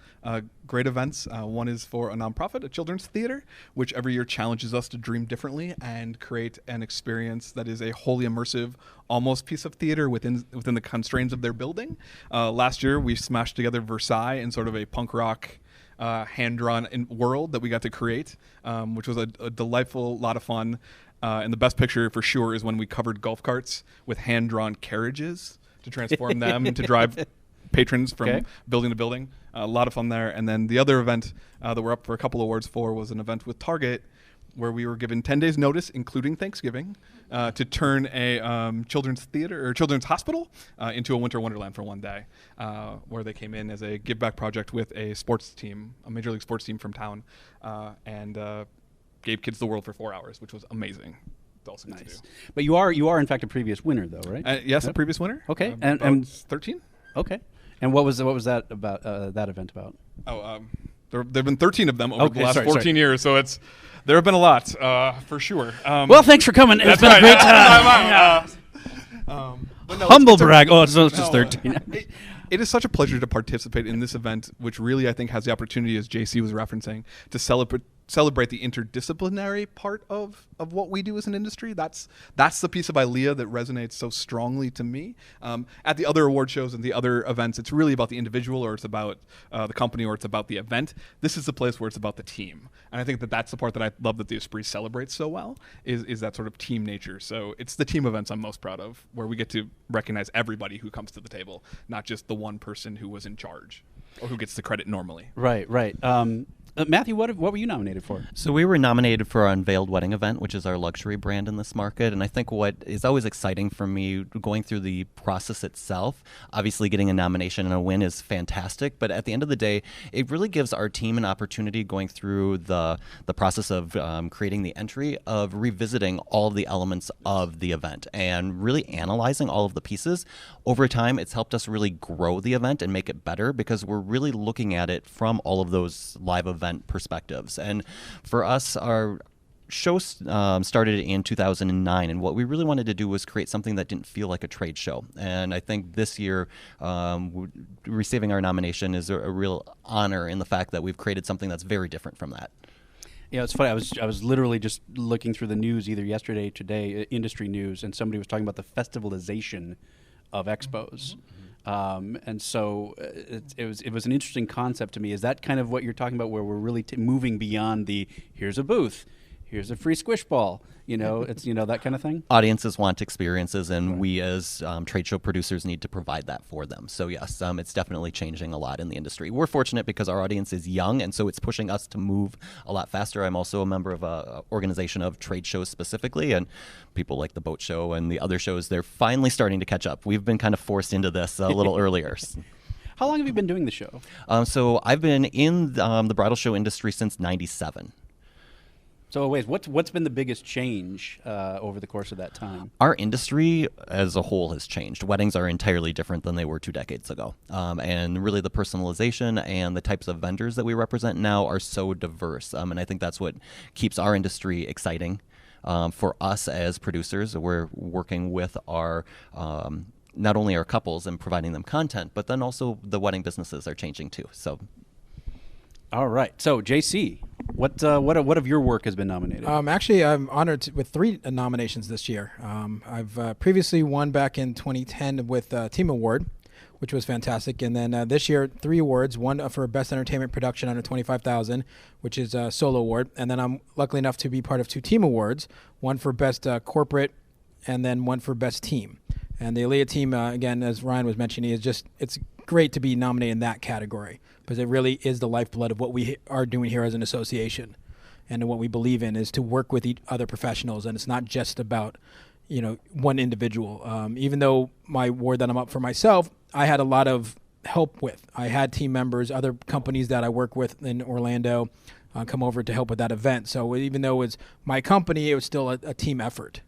great events. One is for a nonprofit, a children's theater, which every year challenges us to dream differently and create an experience that is a wholly immersive, almost piece of theater within the constraints of their building. Last year, we smashed together Versailles in sort of a punk rock hand-drawn world that we got to create, which was a delightful lot of fun. And the best picture for sure is when we covered golf carts with hand-drawn carriages to transform them to drive patrons from building to building. A lot of fun there. And then the other event that we're up for a couple awards for was an event with Target where we were given 10 days notice, including Thanksgiving, to turn a children's theater or children's hospital into a winter wonderland for one day, where they came in as a give back project with a sports team, a major league sports team from town, and gave kids the world for 4 hours, which was amazing. Also good to do. But you are in fact a previous winner though, right? Yes, a previous winner. Okay, and 13. Okay, and what was that about? That event about? There've been 13 of them over the last 14 years, so there have been a lot for sure. Well, thanks for coming. It's been a great time. Humble brag. It's just 13. It is such a pleasure to participate in this event, which really I think has the opportunity, as JC was referencing, to celebrate the interdisciplinary part of what we do as an industry. That's the piece of ILEA that resonates so strongly to me. At the other award shows and the other events, it's really about the individual, or it's about the company, or it's about the event. This is the place where it's about the team. And I think that's the part that I love that the Esprit celebrates so well, is that sort of team nature. So it's the team events I'm most proud of, where we get to recognize everybody who comes to the table, not just the one person who was in charge or who gets the credit normally. Right. Matthew, what were you nominated for? So we were nominated for our Unveiled Wedding event, which is our luxury brand in this market. And I think what is always exciting for me going through the process itself, obviously getting a nomination and a win is fantastic. But at the end of the day, it really gives our team an opportunity going through the process of creating the entry, of revisiting all of the elements of the event and really analyzing all of the pieces. Over time, it's helped us really grow the event and make it better, because we're really looking at it from all of those live event perspectives. And for us, our show started in 2009, and what we really wanted to do was create something that didn't feel like a trade show. And I think this year, receiving our nomination is a real honor in the fact that we've created something that's very different from that. Yeah, it's funny. I was literally just looking through the news either yesterday or today, industry news, and somebody was talking about the festivalization of expos. And so it was an interesting concept to me. Is that kind of what you're talking about, where we're really moving beyond the here's a booth, here's a free squish ball, it's that kind of thing? Audiences want experiences, and we as trade show producers need to provide that for them. So yes, it's definitely changing a lot in the industry. We're fortunate because our audience is young, and so it's pushing us to move a lot faster. I'm also a member of an organization of trade shows specifically, and people like the boat show and the other shows, they're finally starting to catch up. We've been kind of forced into this a little earlier. How long have you been doing the show? So I've been in the bridal show industry since '97. So, what's been the biggest change over the course of that time? Our industry as a whole has changed. Weddings are entirely different than they were 2 decades ago. And really the personalization and the types of vendors that we represent now are so diverse. And I think that's what keeps our industry exciting. For us as producers, we're working with our not only our couples and providing them content, but then also the wedding businesses are changing too. So. All right. So, JC, what of your work has been nominated? Actually, I'm honored with 3 nominations this year. I've previously won back in 2010 with Team Award, which was fantastic. And then this year, 3 awards, one for Best Entertainment Production under 25,000, which is a solo award. And then I'm lucky enough to be part of 2 team awards, one for Best Corporate and then one for Best Team. And the ILEA team, again, as Ryan was mentioning, it's great to be nominated in that category, because it really is the lifeblood of what we are doing here as an association, and what we believe in is to work with other professionals, and it's not just about one individual. Even though my award that I'm up for myself, I had a lot of help with. I had team members, other companies that I work with in Orlando, come over to help with that event. So even though it's my company, it was still a team effort.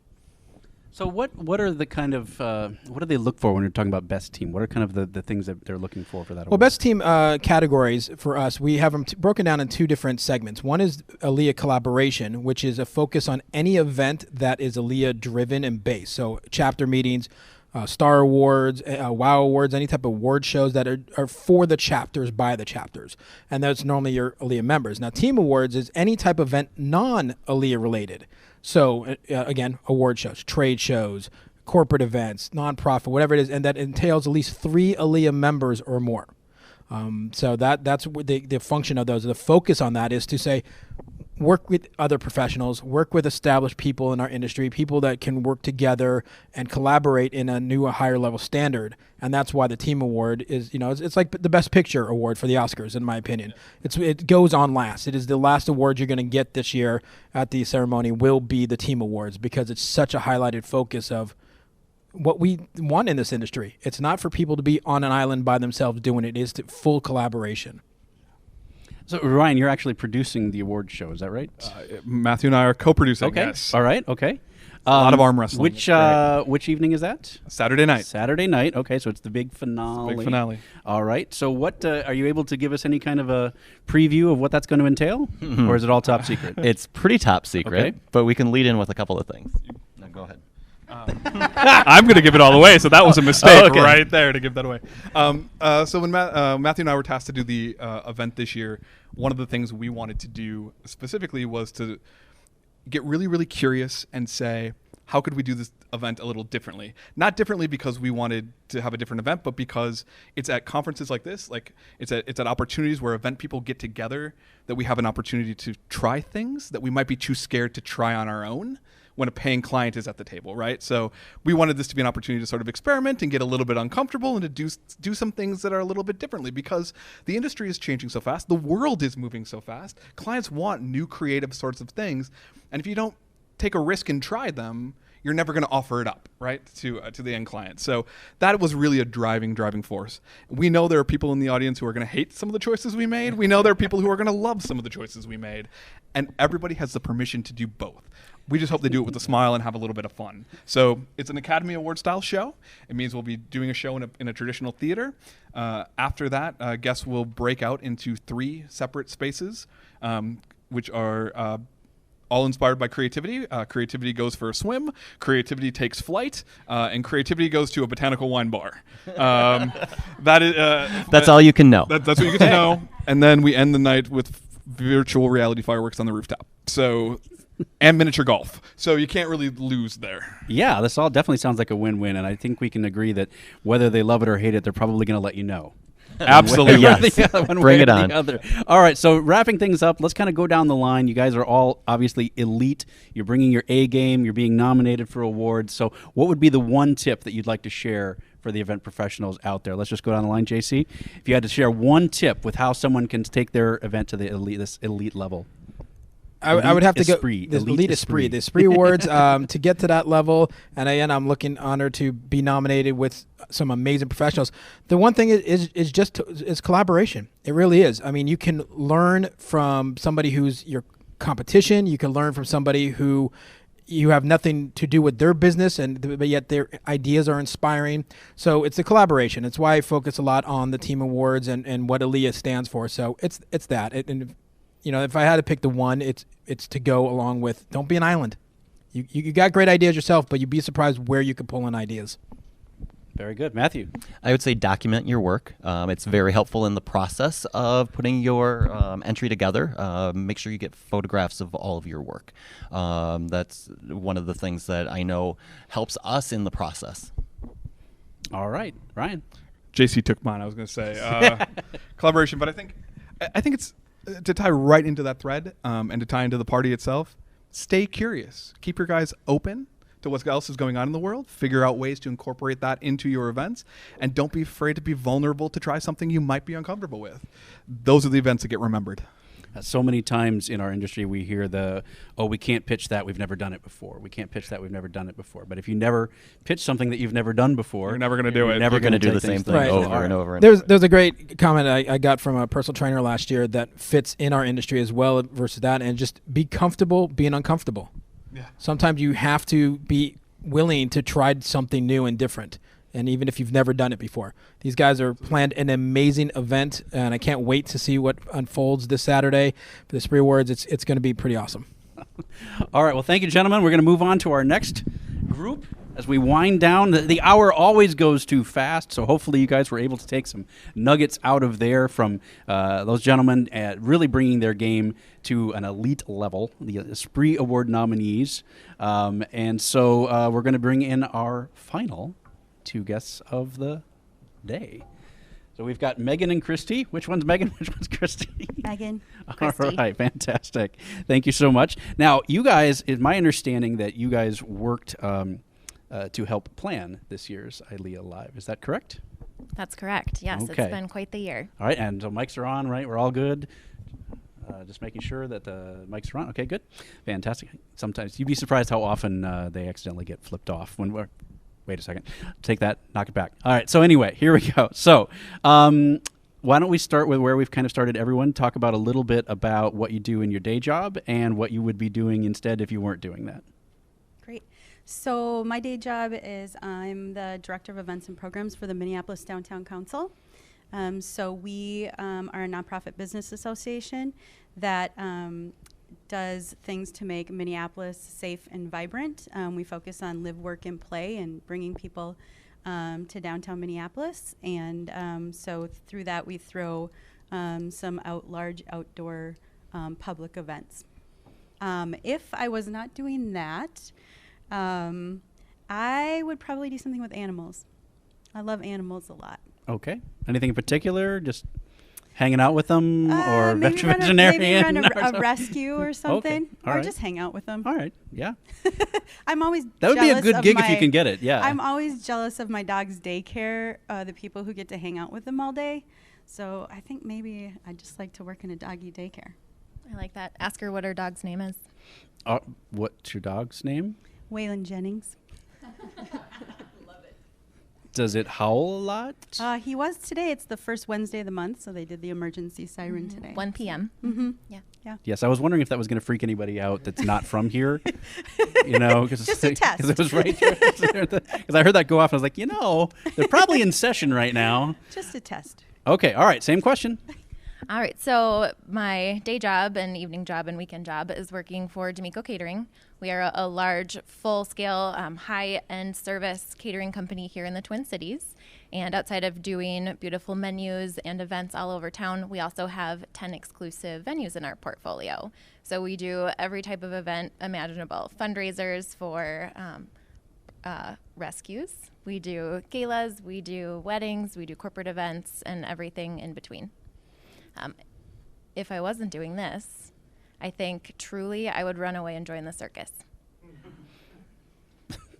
So what are the kind of what do they look for when you're talking about best team? What are kind of the things that they're looking for that award? Well, best team categories for us, we have them broken down in 2 different segments. One is ILEA collaboration, which is a focus on any event that is ILEA driven and based. So chapter meetings, Star Awards, WOW Awards, any type of award shows that are for the chapters, by the chapters. And that's normally your ILEA members. Now, Team Awards is any type of event non-ILEA related. So, again, award shows, trade shows, corporate events, nonprofit, whatever it is, and that entails at least 3 ILEA members or more. So that's what the function of those. The focus on that is to say, work with other professionals, work with established people in our industry, people that can work together and collaborate in a higher level standard. And that's why the team award is, it's like the best picture award for the Oscars, in my opinion. It goes on last. It is the last award you're going to get this year at the ceremony will be the team awards, because it's such a highlighted focus of what we want in this industry. It's not for people to be on an island by themselves doing it. It is full collaboration. So, Ryan, you're actually producing the award show. Is that right? Matthew and I are co-producing. Okay. Yes. All right. Okay. A lot of arm wrestling. Which evening is that? Saturday night. Saturday night. Okay, so it's the big finale. Big finale. All right. So, what are you able to give us any kind of a preview of what that's going to entail, or is it all top secret? It's pretty top secret, Okay. but we can lead in with a couple of things. No, go ahead. I'm going to give it all away, so that was a mistake okay. right there to give that away. So when Matthew and I were tasked to do the event this year, one of the things we wanted to do specifically was to get really, really curious and say, how could we do this event a little differently? Not differently because we wanted to have a different event, but because it's at conferences like this, like it's at opportunities where event people get together, that we have an opportunity to try things that we might be too scared to try on our own when a paying client is at the table, right? So we wanted this to be an opportunity to sort of experiment and get a little bit uncomfortable and to do some things that are a little bit differently, because the industry is changing so fast. The world is moving so fast. Clients want new creative sorts of things. And if you don't take a risk and try them, you're never going to offer it up, right, to the end client. So that was really a driving force. We know there are people in the audience who are going to hate some of the choices we made. We know there are people who are going to love some of the choices we made. And everybody has the permission to do both. We just hope they do it with a smile and have a little bit of fun. So it's an Academy Award style show. It means we'll be doing a show in a traditional theater. After that, guests will break out into 3 separate spaces, which are all inspired by creativity. Creativity goes for a swim, creativity takes flight, and creativity goes to a botanical wine bar. That is That's all you can know. That's what you get to know. And then we end the night with virtual reality fireworks on the rooftop. So, and miniature golf. So you can't really lose there. Yeah, this all definitely sounds like a win-win, and I think we can agree that whether they love it or hate it, they're probably going to let you know. Absolutely. Yes. Bring it on. All right, so wrapping things up, let's kind of go down the line. You guys are all obviously elite. You're bringing your A game. You're being nominated for awards. So what would be the one tip that you'd like to share for the event professionals out there? Let's just go down the line, JC. If you had to share one tip with how someone can take their event to this elite level. I would have to Esprit, go elite Esprit, Esprit. the Esprit Awards to get to that level. And again, I'm looking honored to be nominated with some amazing professionals. The one thing is collaboration. It really is. I mean, you can learn from somebody who's your competition. You can learn from somebody who you have nothing to do with their business, but yet their ideas are inspiring. So it's a collaboration. It's why I focus a lot on the team awards and what Ilia stands for. So it's that. If I had to pick the one, it's to go along with don't be an island. You got great ideas yourself, but you'd be surprised where you could pull in ideas. Very good. Matthew? I would say document your work. It's very helpful in the process of putting your entry together. Make sure you get photographs of all of your work. That's one of the things that I know helps us in the process. All right. Ryan? JC took mine. I was going to say collaboration, but I think it's to tie right into that thread and to tie into the party itself. Stay curious. Keep your guys open to what else is going on in the world. Figure out ways to incorporate that into your events, and don't be afraid to be vulnerable to try something you might be uncomfortable with. Those are the events that get remembered. So many times in our industry we hear we can't pitch that, we've never done it before. We can't pitch that, we've never done it before. But if you never pitch something that you've never done before, you're never going to do it. You're never going to do the same thing over and over. There's a great comment I got from a personal trainer last year that fits in our industry as well versus that, and just be comfortable being uncomfortable. Yeah. Sometimes you have to be willing to try something new and different. And even if you've never done it before. These guys are planned an amazing event, and I can't wait to see what unfolds this Saturday for the Esprit Awards. It's going to be pretty awesome. All right. Well, thank you, gentlemen. We're going to move on to our next group as we wind down. The hour always goes too fast, so hopefully you guys were able to take some nuggets out of there from those gentlemen really bringing their game to an elite level, the Esprit Award nominees. And so we're going to bring in our final 2 guests of the day. So we've got Megan and Christy. Which one's Megan? Which one's Christy? Megan. All right, fantastic. Thank you so much. Now, you guys, it's my understanding that you guys worked to help plan this year's ILEA Live. Is that correct? That's correct. Yes, Okay. It's been quite the year. All right, and so mics are on, right? We're all good. Just making sure that the mics are on. Okay, good. Fantastic. Sometimes you'd be surprised how often they accidentally get flipped off when we're... Wait a second. Take that. Knock it back. All right. So anyway, here we go. So why don't we start with where we've kind of started everyone, talk about a little bit about what you do in your day job and what you would be doing instead if you weren't doing that. Great. So my day job is I'm the Director of Events and Programs for the Minneapolis Downtown Council. So we are a nonprofit business association that does things to make Minneapolis safe and vibrant. We focus on live, work, and play and bringing people to downtown Minneapolis. And so through that, we throw some large outdoor public events. If I was not doing that, I would probably do something with animals. I love animals a lot. Okay. Anything in particular? Just hanging out with them or Maybe veterinarian? run a rescue or something, Okay. All or right. just hang out with them. All right. Yeah. I'm always That would be a jealous good of gig if you can get it. Yeah. I'm always jealous of my dog's daycare, the people who get to hang out with them all day. So I think maybe I'd just like to work in a doggy daycare. I like that. Ask her what her dog's name is. What's your dog's name? Waylon Jennings. Does it howl a lot? He was today. It's the first Wednesday of the month, so they did the emergency siren today. 1 p.m. Mm-hmm. Yeah. Yes, I was wondering if that was going to freak anybody out that's not from here. You know, Just a test. Because it was right there. Because I heard that go off, and I was like, they're probably in session right now. Just a test. Okay, all right, same question. All right, so my day job and evening job and weekend job is working for D'Amico Catering. We are a large, full-scale, high-end service catering company here in the Twin Cities. And outside of doing beautiful menus and events all over town, we also have 10 exclusive venues in our portfolio. So we do every type of event imaginable. Fundraisers for rescues. We do galas, we do weddings, we do corporate events, and everything in between. If I wasn't doing this, I think truly I would run away and join the circus.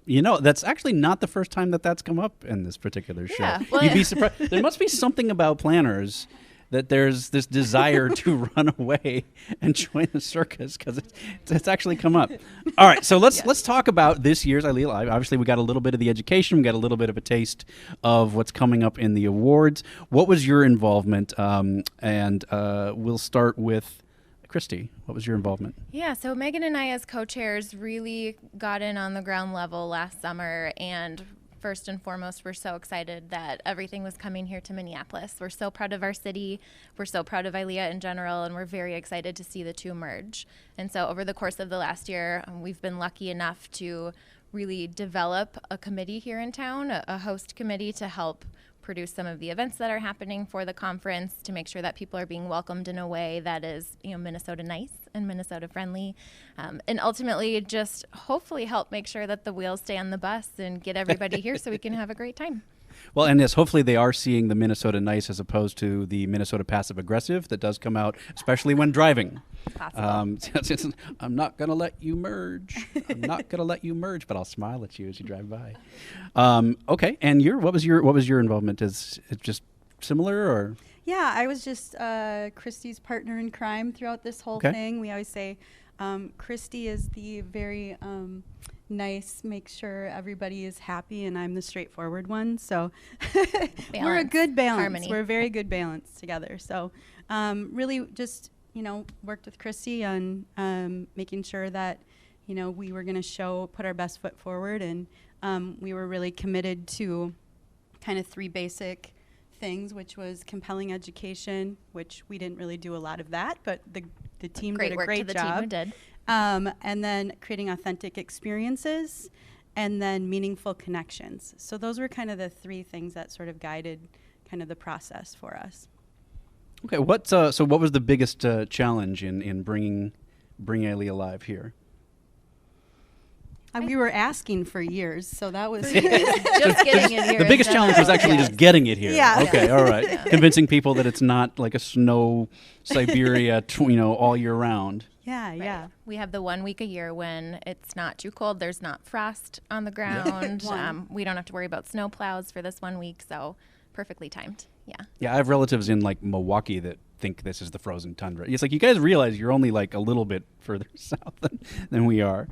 That's actually not the first time that's come up in this particular show. Yeah, well, You'd be surprised. There must be something about planners that there's this desire to run away and join the circus because it's actually come up. All right, so let's talk about this year's ILEA Live. Obviously, we got a little bit of the education, we got a little bit of a taste of what's coming up in the awards. What was your involvement? And we'll start with Christy. What was your involvement? Yeah, so Megan and I as co-chairs really got in on the ground level last summer, and first and foremost, we're so excited that everything was coming here to Minneapolis. We're so proud of our city. We're so proud of ILEA in general, and we're very excited to see the two merge. And so over the course of the last year, we've been lucky enough to really develop a committee here in town, a host committee to help produce some of the events that are happening for the conference, to make sure that people are being welcomed in a way that is, Minnesota nice and Minnesota friendly, and ultimately just hopefully help make sure that the wheels stay on the bus and get everybody here so we can have a great time. Well, and yes, hopefully they are seeing the Minnesota nice as opposed to the Minnesota passive aggressive that does come out, especially when driving. I'm not going to let you merge. I'm not going to let you merge, but I'll smile at you as you drive by. Okay, and what was your involvement? Is it just similar or? Yeah, I was just Christy's partner in crime throughout this whole thing. We always say Christy is the very nice, make sure everybody is happy, and I'm the straightforward one. So we're a good balance. Harmony. We're a very good balance together. So really just, worked with Christy on making sure that, we were going to put our best foot forward. And we were really committed to kind of three basic things, which was compelling education, which we didn't really do a lot of that, but the team did a great job. Team who did. And then creating authentic experiences, and then meaningful connections. So those were kind of the three things that sort of guided kind of the process for us. Okay, what was the biggest challenge in bringing ILEA Live here? We were asking for years, so that was just getting it here. The biggest challenge was actually just getting it here. Yeah. Okay, all right. Convincing people that it's not like a snow Siberia, all year round. Yeah, Right. yeah. We have the 1 week a year when it's not too cold. There's not frost on the ground. We don't have to worry about snow plows for this 1 week, so perfectly timed. Yeah. Yeah, I have relatives in like Milwaukee that think this is the frozen tundra. It's like you guys realize you're only like a little bit further south than we are.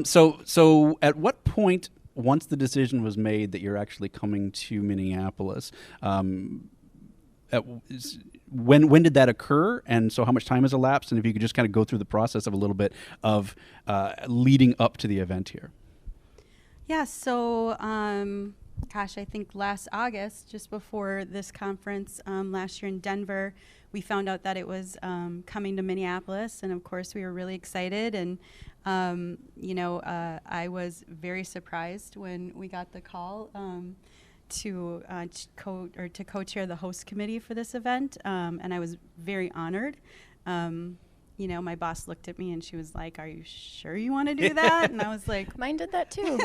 So at what point, once the decision was made that you're actually coming to Minneapolis, when did that occur? And so how much time has elapsed? And if you could just kind of go through the process of a little bit of leading up to the event here. Yeah, so I think last August, just before this conference last year in Denver, we found out that it was coming to Minneapolis, and of course we were really excited. And I was very surprised when we got the call to co-chair the host committee for this event, and I was very honored. My boss looked at me and she was like, "Are you sure you want to do that?" And I was like, Mine did that too.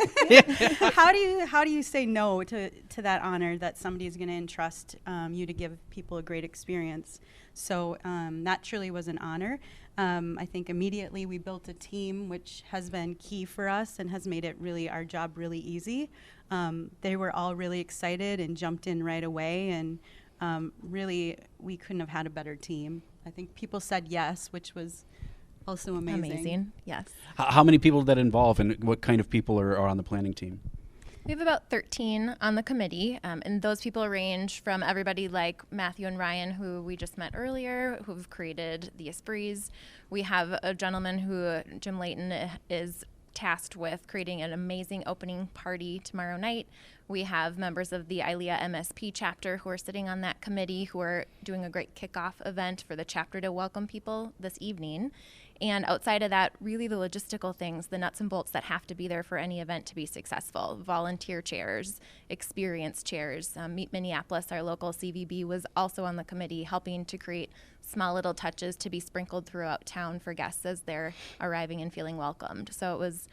How do you say no to that honor that somebody is going to entrust you to give people a great experience? So that truly was an honor. I think immediately we built a team, which has been key for us and has made it really our job really easy. They were all really excited and jumped in right away, and really we couldn't have had a better team. I think people said yes, which was also amazing. Yes. How many people did that involve, and what kind of people are on the planning team? We have about 13 on the committee, and those people range from everybody like Matthew and Ryan, who we just met earlier, who've created the Esprits. We have a gentleman who, Jim Layton, is tasked with creating an amazing opening party tomorrow night. We have members of the ILEA MSP chapter who are sitting on that committee, who are doing a great kickoff event for the chapter to welcome people this evening. And outside of that, really the logistical things, the nuts and bolts that have to be there for any event to be successful. Volunteer chairs, experience chairs. Meet Minneapolis, our local CVB, was also on the committee helping to create small little touches to be sprinkled throughout town for guests as they're arriving and feeling welcomed. So it was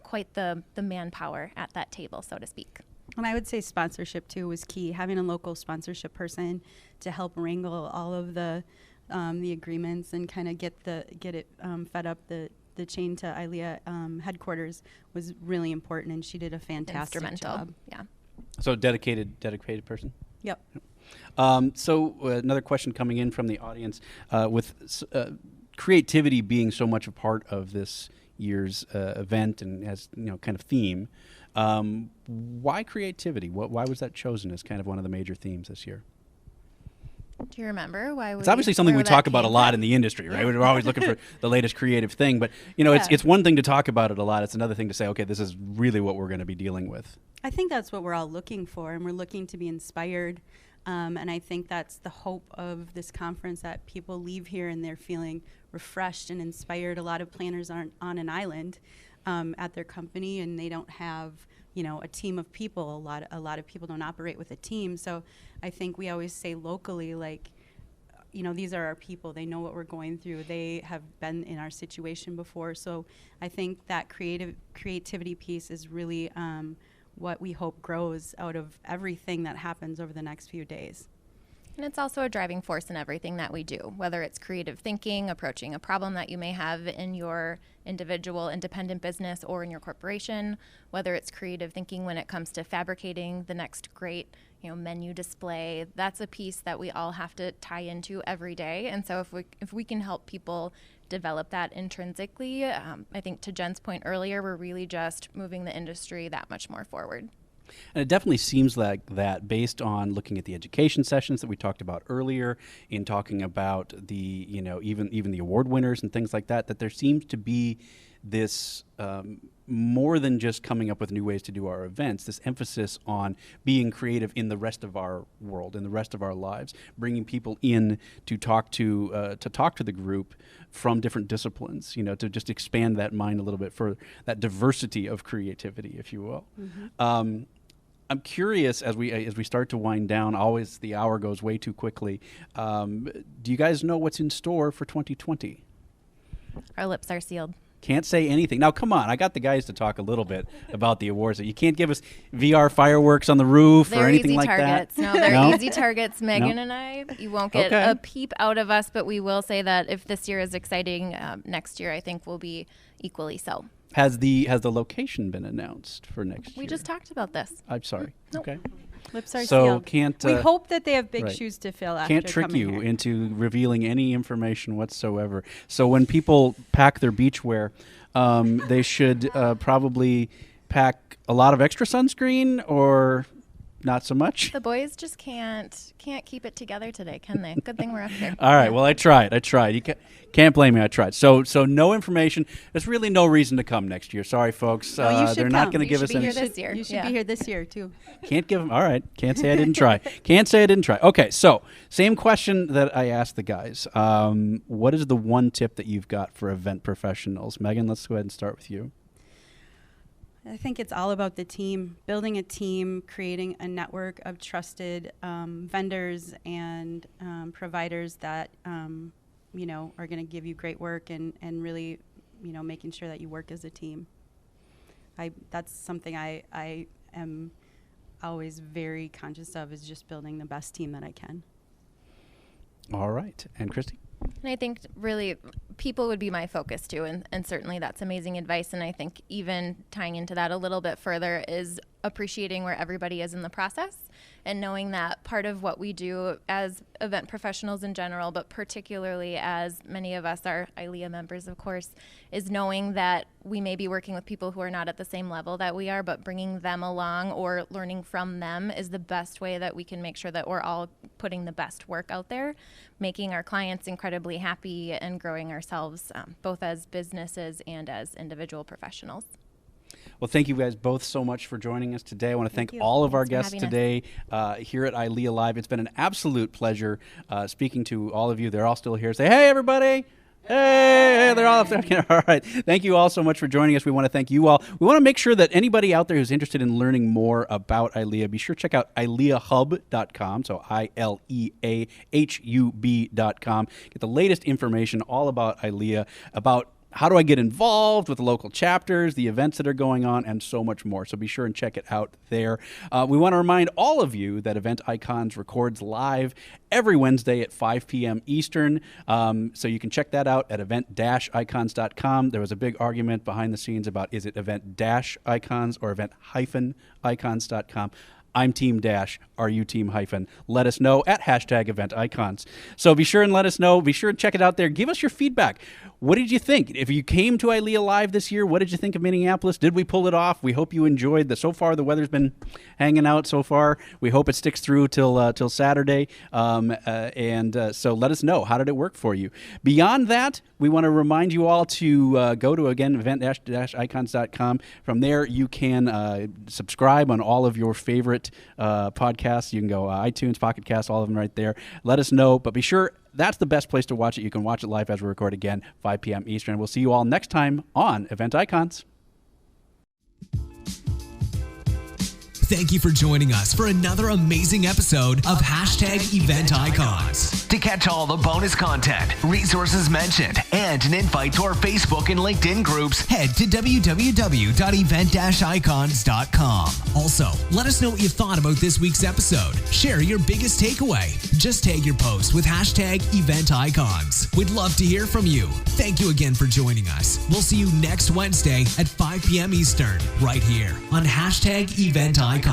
quite the manpower at that table, so to speak. And I would say sponsorship too was key. Having a local sponsorship person to help wrangle all of the agreements and kind of get it fed up the chain to ILEA headquarters was really important, and she did a fantastic job. Yeah. So dedicated person. Yep. So another question coming in from the audience, with creativity being so much a part of this year's event and as kind of theme, why creativity? Why was that chosen as kind of one of the major themes this year? Do you remember why? It's obviously something we talk about a lot in the industry, right? We're always looking for the latest creative thing, but it's one thing to talk about it a lot. It's another thing to say, okay, this is really what we're going to be dealing with. I think that's what we're all looking for, and we're looking to be inspired. And I think that's the hope of this conference, that people leave here and they're feeling refreshed and inspired. A lot of planners aren't on an island at their company, and they don't have a team of people. A lot of people don't operate with a team. So I think we always say locally, these are our people. They know what we're going through. They have been in our situation before. So I think that creativity piece is really what we hope grows out of everything that happens over the next few days. And it's also a driving force in everything that we do, whether it's creative thinking, approaching a problem that you may have in your individual independent business or in your corporation, whether it's creative thinking when it comes to fabricating the next great menu display. That's a piece that we all have to tie into every day. And so if we can help people develop that intrinsically, I think to Jen's point earlier, we're really just moving the industry that much more forward. And it definitely seems like that, based on looking at the education sessions that we talked about earlier, in talking about the even the award winners and things like that, that there seems to be this more than just coming up with new ways to do our events, this emphasis on being creative in the rest of our world, in the rest of our lives, bringing people in to talk to the group from different disciplines, to just expand that mind a little bit further, that diversity of creativity, if you will. Mm-hmm. I'm curious, as we start to wind down, always the hour goes way too quickly. Do you guys know what's in store for 2020? Our lips are sealed. Can't say anything. Now, come on. I got the guys to talk a little bit about the awards. You can't give us VR fireworks on the roof or anything like targets. that. No, they're easy targets. Megan and I, you won't get a peep out of us, but we will say that if this year is exciting, next year I think will be equally so. Has the location been announced for next year? We just talked about this. I'm sorry. Nope. Okay. Lips are So sealed. can't we hope that they have big right. shoes to fill after Can't trick coming you here. into revealing any information whatsoever. So when people pack their beachwear, they should probably pack a lot of extra sunscreen or not so much. The boys just can't keep it together today, can they? Good thing we're up here. All right. Well, I tried. You can't blame me. I tried. So no information. There's really no reason to come next year. Sorry, folks. No, you should they're not come. going to give us any. this year. You should be here this year too. Can't give them. All right. Can't say I didn't try. Can't say I didn't try. Okay. So same question that I asked the guys. What is the one tip that you've got for event professionals? Megan, let's go ahead and start with you. I think it's all about the team, building a team, creating a network of trusted vendors and providers that, are going to give you great work and really, making sure that you work as a team. That's something I am always very conscious of, is just building the best team that I can. All right. And Christy? And I think really people would be my focus too, and certainly that's amazing advice. And I think even tying into that a little bit further is appreciating where everybody is in the process and knowing that part of what we do as event professionals in general, but particularly as many of us are ILEA members, of course, is knowing that we may be working with people who are not at the same level that we are, but bringing them along or learning from them is the best way that we can make sure that we're all putting the best work out there, making our clients incredibly happy and growing ourselves both as businesses and as individual professionals. Well, thank you guys both so much for joining us today. I want to thank you. all of our Thanks for guests having today here at ILEA Live. It's been an absolute pleasure speaking to all of you. They're all still here. Say, hey, everybody. Hey, they're all up there. All right. Thank you all so much for joining us. We want to thank you all. We want to make sure that anybody out there who's interested in learning more about ILEA, be sure to check out ILEAHub.com. So ILEAHUB.com. Get the latest information all about ILEA, about how do I get involved with the local chapters, the events that are going on, and so much more. So be sure and check it out there. We want to remind all of you that Event Icons records live every Wednesday at 5 p.m. Eastern. So you can check that out at event-icons.com. There was a big argument behind the scenes about is it event-icons or event-icons.com. I'm Team Dash. Are you Team Hyphen? Let us know at #EventIcons. So be sure and let us know. Be sure and check it out there. Give us your feedback. What did you think? If you came to ILEA Live this year, what did you think of Minneapolis? Did we pull it off? We hope you enjoyed. So far, the weather's been hanging out so far. We hope it sticks through till Saturday. So let us know. How did it work for you? Beyond that, we want to remind you all to go to, again, event-icons.com. From there, you can subscribe on all of your favorite podcasts. You can go iTunes, Pocket Cast, all of them right there. Let us know, but be sure that's the best place to watch it. You can watch it live as we record again, 5 p.m. Eastern. We'll see you all next time on Event Icons. Thank you for joining us for another amazing episode of #EventIcons. To catch all the bonus content, resources mentioned, and an invite to our Facebook and LinkedIn groups, head to www.event-icons.com. Also, let us know what you thought about this week's episode. Share your biggest takeaway. Just tag your post with #EventIcons. We'd love to hear from you. Thank you again for joining us. We'll see you next Wednesday at 5 p.m. Eastern, right here on #EventIcons.